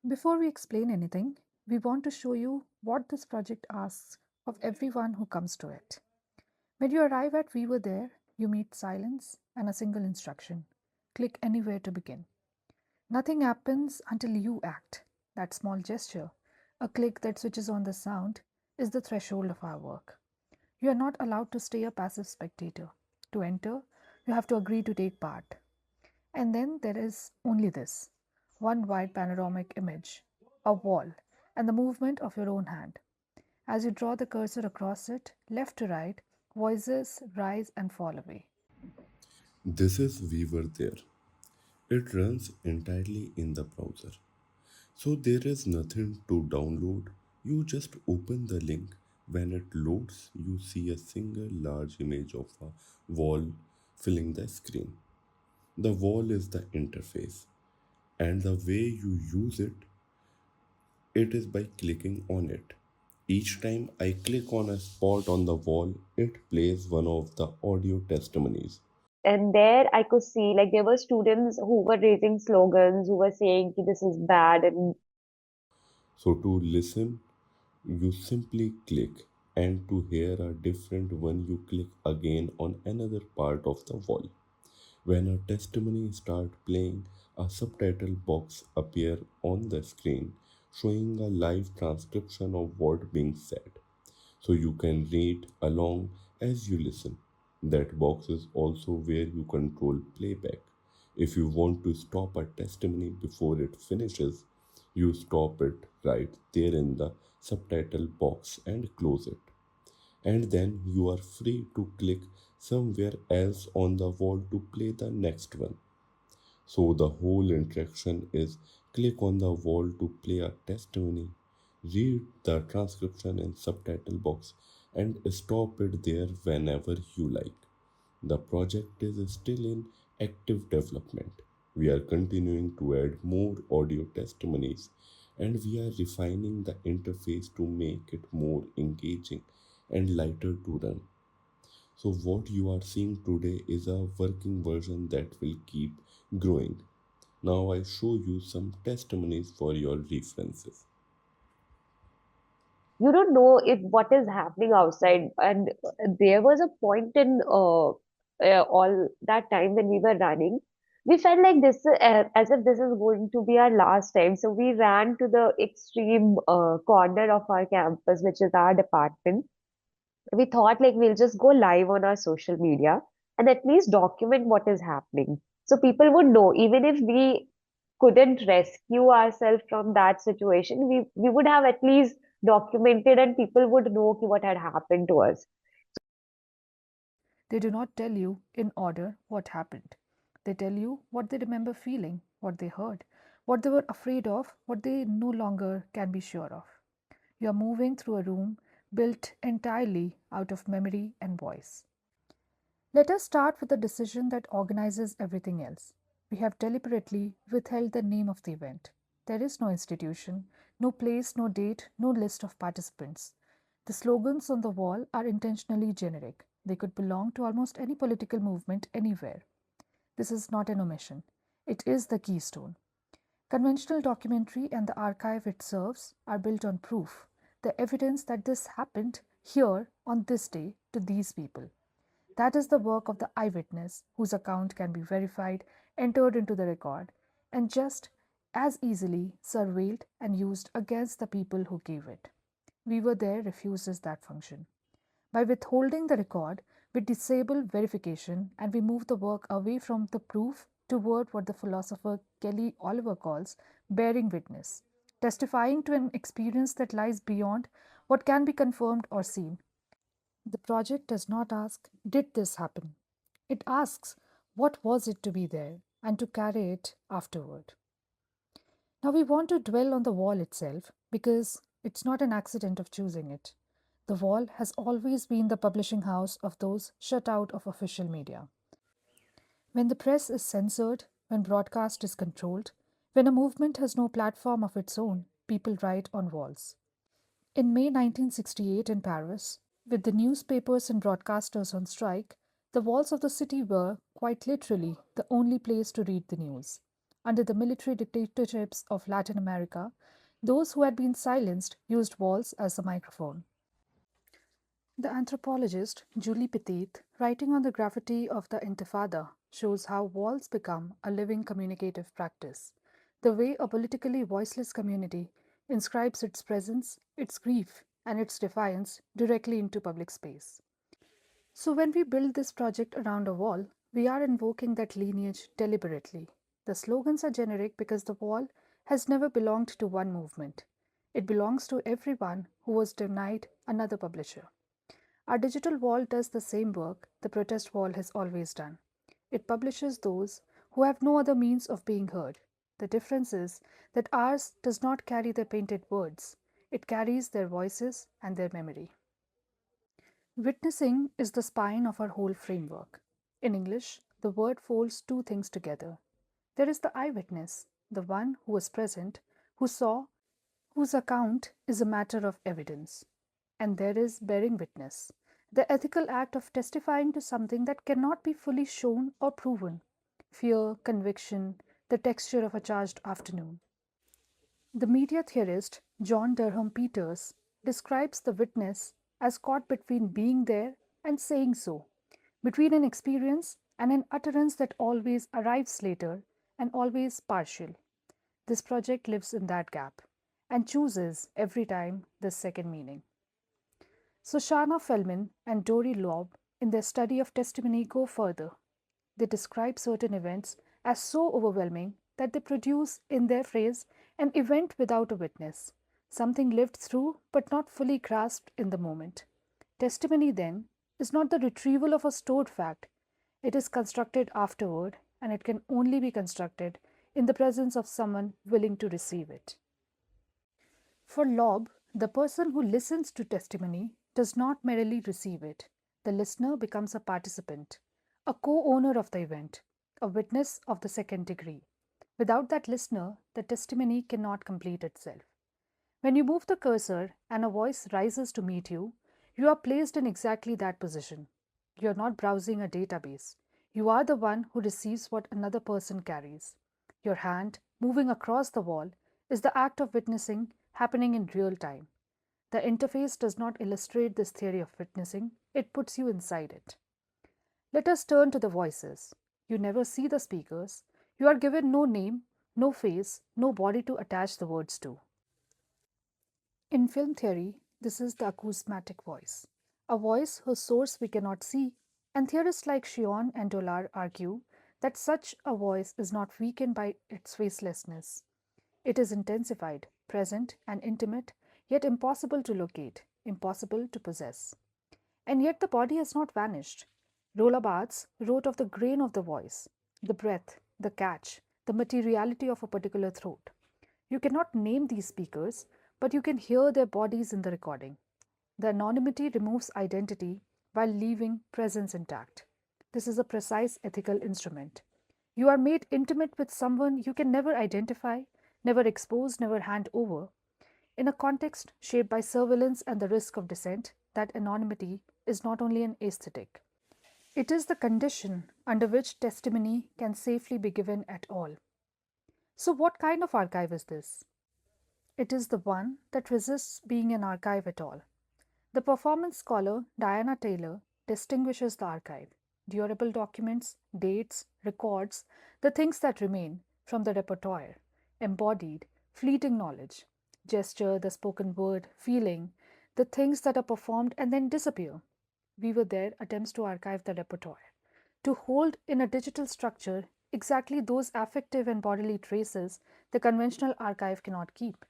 Before we explain anything, we want to show you what this project asks of everyone who comes to it. When you arrive at We Were There, you meet silence and a single instruction. Click anywhere to begin. Nothing happens until you act. That small gesture, a click that switches on the sound, is the threshold of our work. You are not allowed to stay a passive spectator. To enter, you have to agree to take part. And then there is only this one wide panoramic image, a wall, and the movement of your own hand. As you draw the cursor across it, left to right, voices rise and fall away. This is We Were There. It runs entirely in the browser. So there is nothing to download. You just open the link. When it loads, you see a single large image of a wall filling the screen. The wall is the interface, and the way you use it is by clicking on it. Each time I click on a spot on the wall, it plays one of the audio testimonies. And there I could see like there were students who were raising slogans, who were saying "Ki this is bad," and So to listen, you simply click, and to hear a different one, you click again on another part of the wall. When a testimony starts playing, a subtitle box appears on the screen showing a live transcription of what being said. So you can read along as you listen. That box is also where you control playback. If you want to stop a testimony before it finishes, you stop it right there in the subtitle box and close it. And then you are free to click somewhere else on the wall to play the next one. So the whole interaction is click on the wall to play a testimony, read the transcription in subtitle box, and stop it there whenever you like. The project is still in active development. We are continuing to add more audio testimonies, and we are refining the interface to make it more engaging and lighter to run. So, what you are seeing today is a working version that will keep growing. Now, I show you some testimonies for your references. you don't know if what is happening outside. And there was a point in all that time when we were running, we felt like this as if this is going to be our last time. So we ran to the extreme corner of our campus, which is our department. We thought like we'll just go live on our social media and at least document what is happening. So people would know, even if we couldn't rescue ourselves from that situation, we would have at least documented and people would know ki what had happened to us. They do not tell you in order what happened. They tell you what they remember feeling, what they heard, what they were afraid of, what they no longer can be sure of. You are moving through a room built entirely out of memory and voice. Let us start with the decision that organizes everything else. We have deliberately withheld the name of the event. There is no institution, no place, no date, no list of participants. The slogans on the wall are intentionally generic. They could belong to almost any political movement anywhere. This is not an omission, it is the keystone. Conventional documentary and the archive it serves are built on proof, the evidence that this happened here on this day to these people. That is the work of the eyewitness, whose account can be verified, entered into the record, and just as easily surveilled and used against the people who gave it. We Were There refuses that function. By withholding the record, we disable verification and we move the work away from the proof toward what the philosopher Kelly Oliver calls bearing witness, testifying to an experience that lies beyond what can be confirmed or seen. The project does not ask, did this happen? It asks, what was it to be there and to carry it afterward? Now we want to dwell on the wall itself because it's not an accident of choosing it. The wall has always been the publishing house of those shut out of official media. When the press is censored, when broadcast is controlled, when a movement has no platform of its own, people write on walls. In May 1968 in Paris, with the newspapers and broadcasters on strike, the walls of the city were, quite literally, the only place to read the news. Under the military dictatorships of Latin America, those who had been silenced used walls as a microphone. The anthropologist Julie Petit, writing on the graffiti of the Intifada, shows how walls become a living communicative practice. The way a politically voiceless community inscribes its presence, its grief, and its defiance directly into public space. So, when we build this project around a wall, we are invoking that lineage deliberately. The slogans are generic because the wall has never belonged to one movement. It belongs to everyone who was denied another publisher. Our digital wall does the same work the protest wall has always done. It publishes those who have no other means of being heard. The difference is that ours does not carry their painted words, it carries their voices and their memory. Witnessing is the spine of our whole framework. In English, the word folds two things together. There is the eyewitness, the one who was present, who saw, whose account is a matter of evidence. And there is bearing witness, the ethical act of testifying to something that cannot be fully shown or proven. Fear, conviction, the texture of a charged afternoon. The media theorist John Durham Peters describes the witness as caught between being there and saying so, between an experience and an utterance that always arrives later and always partial. This project lives in that gap and chooses every time the second meaning. So Shana Feldman and Dory Loeb, in their study of testimony, go further. They describe certain events as so overwhelming that they produce, in their phrase, an event without a witness, something lived through but not fully grasped in the moment. Testimony, then, is not the retrieval of a stored fact, it is constructed afterward, and it can only be constructed in the presence of someone willing to receive it. For Loeb, the person who listens to testimony does not merely receive it. The listener becomes a participant, a co owner of the event, a witness of the second degree. Without that listener, the testimony cannot complete itself. When you move the cursor and a voice rises to meet you, you are placed in exactly that position. You are not browsing a database. You are the one who receives what another person carries. Your hand, moving across the wall, is the act of witnessing happening in real time. The interface does not illustrate this theory of witnessing, it puts you inside it. Let us turn to the voices. You never see the speakers. You are given no name, no face, no body to attach the words to. In film theory, this is the acousmatic voice, a voice whose source we cannot see, and theorists like Qion and Dollar argue that such a voice is not weakened by its facelessness. It is intensified, present, and intimate, yet impossible to locate, impossible to possess. And yet the body has not vanished. Rolla Barthes wrote of the grain of the voice, the breath, the catch, the materiality of a particular throat. You cannot name these speakers, but you can hear their bodies in the recording. The anonymity removes identity while leaving presence intact. This is a precise ethical instrument. You are made intimate with someone you can never identify, never expose, never hand over. In a context shaped by surveillance and the risk of dissent, that anonymity is not only an aesthetic. It is the condition under which testimony can safely be given at all. So, what kind of archive is this? It is the one that resists being an archive at all. The performance scholar Diana Taylor distinguishes the archive, durable documents, dates, records, the things that remain, from the repertoire, embodied, fleeting knowledge, gesture, the spoken word, feeling, the things that are performed and then disappear. We Were There attempts to archive the repertoire, to hold in a digital structure exactly those affective and bodily traces the conventional archive cannot keep.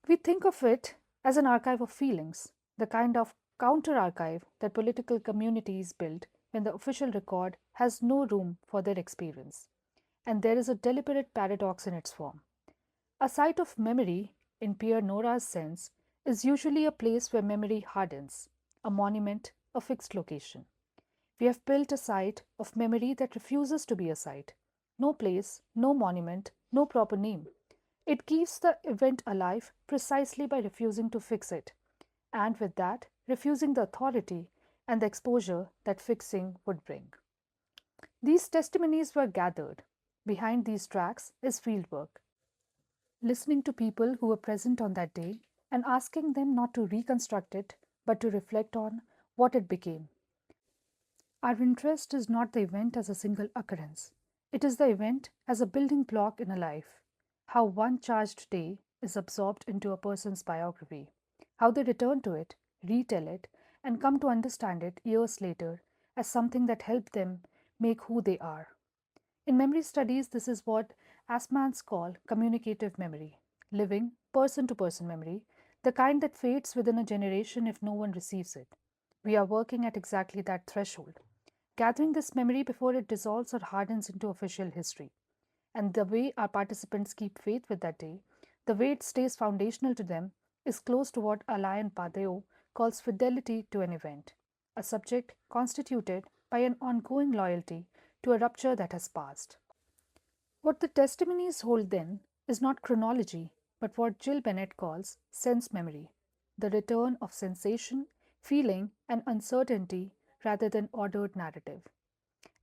We think of it as an archive of feelings, the kind of counter archive that political communities build when the official record has no room for their experience. And there is a deliberate paradox in its form. A site of memory, in Pierre Nora's sense, is usually a place where memory hardens, a monument, a fixed location. We have built a site of memory that refuses to be a site. No place, no monument, no proper name. It keeps the event alive precisely by refusing to fix it, and with that, refusing the authority and the exposure that fixing would bring. These testimonies were gathered. Behind these tracks is fieldwork, listening to people who were present on that day and asking them not to reconstruct it, but to reflect on what it became. Our interest is not the event as a single occurrence, it is the event as a building block in a life. How one charged day is absorbed into a person's biography, how they return to it, retell it, and come to understand it years later as something that helped them make who they are. In memory studies, this is what Asmans call communicative memory, living, person to person memory, the kind that fades within a generation if no one receives it. We are working at exactly that threshold, gathering this memory before it dissolves or hardens into official history. And the way our participants keep faith with that day, the way it stays foundational to them, is close to what Alain Badaud calls fidelity to an event, a subject constituted by an ongoing loyalty to a rupture that has passed. What the testimonies hold then is not chronology, but what Jill Bennett calls sense memory, the return of sensation, feeling, and uncertainty rather than ordered narrative.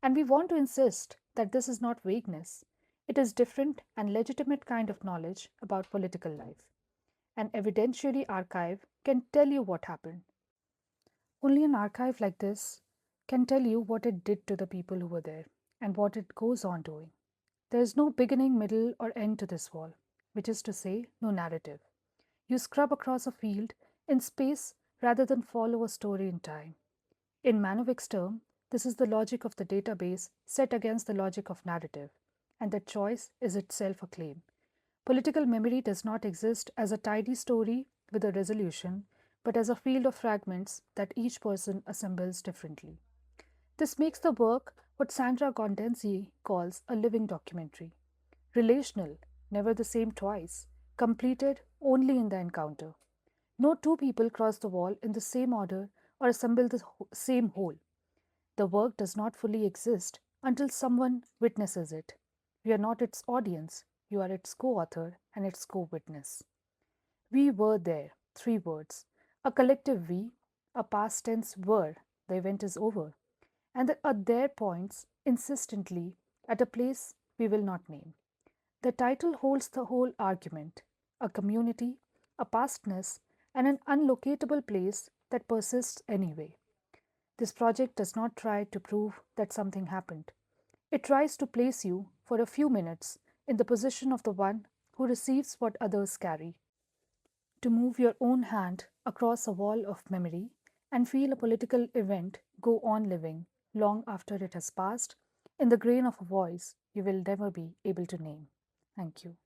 And we want to insist that this is not vagueness. It is different and legitimate kind of knowledge about political life. An evidentiary archive can tell you what happened. Only an archive like this can tell you what it did to the people who were there and what it goes on doing. There is no beginning, middle, or end to this wall, which is to say, no narrative. You scrub across a field in space rather than follow a story in time. In Manovik's term, this is the logic of the database set against the logic of narrative, and that choice is itself a claim. Political memory does not exist as a tidy story with a resolution, but as a field of fragments that each person assembles differently. This makes the work what Sandra Gondenzi calls a living documentary. Relational, never the same twice, completed only in the encounter. No two people cross the wall in the same order or assemble the same whole. The work does not fully exist until someone witnesses it. You are not its audience, you are its co author and its co witness. We were there, three words. A collective we, a past tense were, the event is over, and the there points insistently at a place we will not name. The title holds the whole argument, a community, a pastness, and an unlocatable place that persists anyway. This project does not try to prove that something happened. It tries to place you, for a few minutes, in the position of the one who receives what others carry, to move your own hand across a wall of memory and feel a political event go on living long after it has passed in the grain of a voice you will never be able to name. Thank you.